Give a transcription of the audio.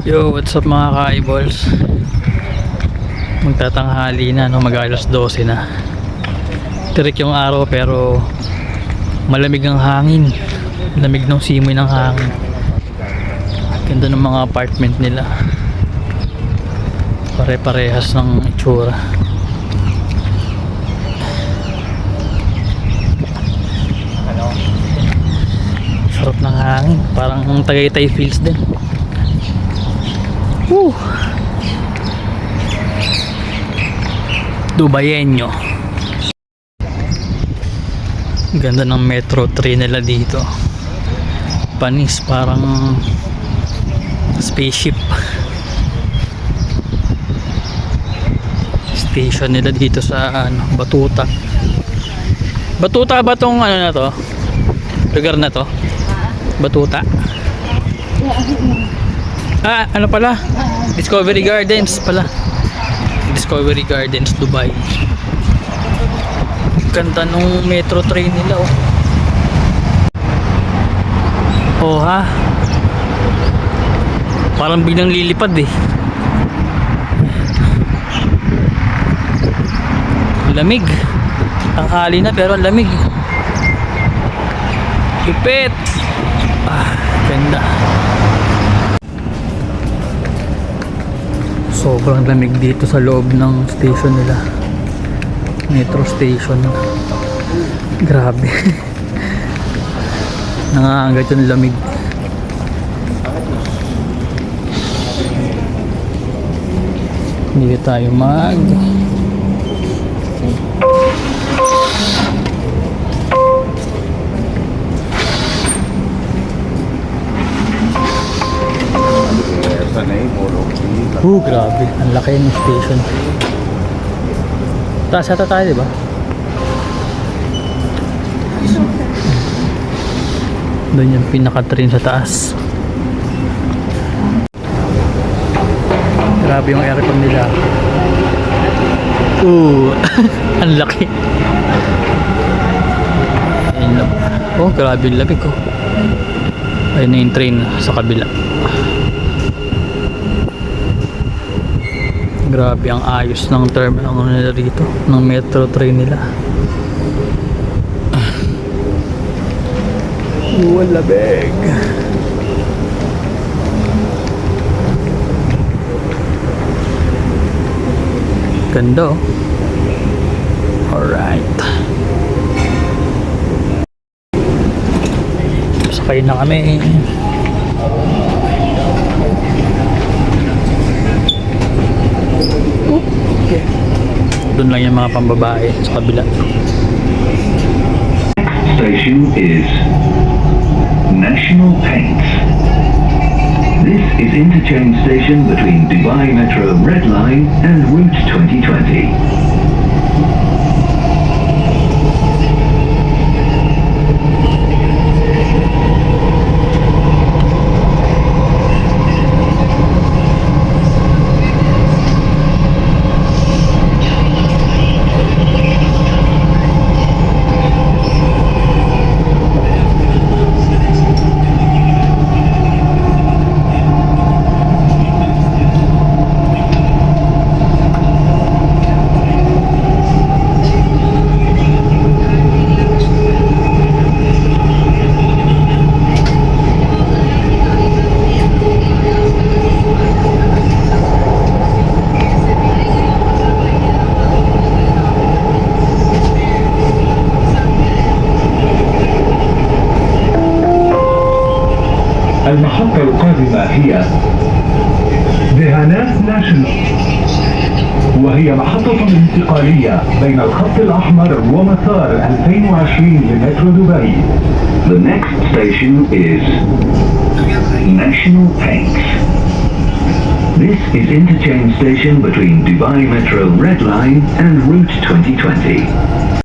Yo, what's up mga ka-eyeballs? Magtatanghali na, no? Mag-alas 12 na. Tirik yung araw pero malamig ang hangin. Lamig ng simoy ng hangin. Ganda ng mga apartment nila. Pare-parehas ng itsura. Sarap ng hangin. Parang Tagaytay feels din. Woo! Dubayenyo. Ganda ng metro train nila dito. Panis, parang spaceship. Station nila dito sa Batuta. Batuta ba tong na to? Lugar na to? Batuta? Ano pala? Discovery Gardens pala. Discovery Gardens, Dubai. Ganda nung metro train nila, oh. Oh, ha? Parang biglang lilipad, eh. Lamig. Tanghali na pero lamig. Ipit. Ganda. Sobrang lamig dito sa loob ng station nila. Metro station. Grabe. Nangangagat yung lamig. Hindi tayo grabe. Ang laki ng station. Taas ata tayo, diba? Doon yung pinaka-train sa taas. Grabe yung aircon nila. Ang laki. Ayun lang. Oh, grabe yung lamig, oh. Ayun na yung train sa kabila. Grabe ang ayos ng terminal nila dito, ng metro train nila. Ang lamig. Ganda, oh. Alright. Sakay na kami. Doon lang yung mga pambabae sa kabila. Station is National Paints. This is interchange station between Dubai Metro Red Line and Route 2020. المحطة القادمة هي دهانات ناشونال، وهي محطة انتقالية بين الخط الأحمر ومسار 2020 لمترو دبي. The next station is National Paints. This is interchange station between Dubai Metro Red Line and Route 2020.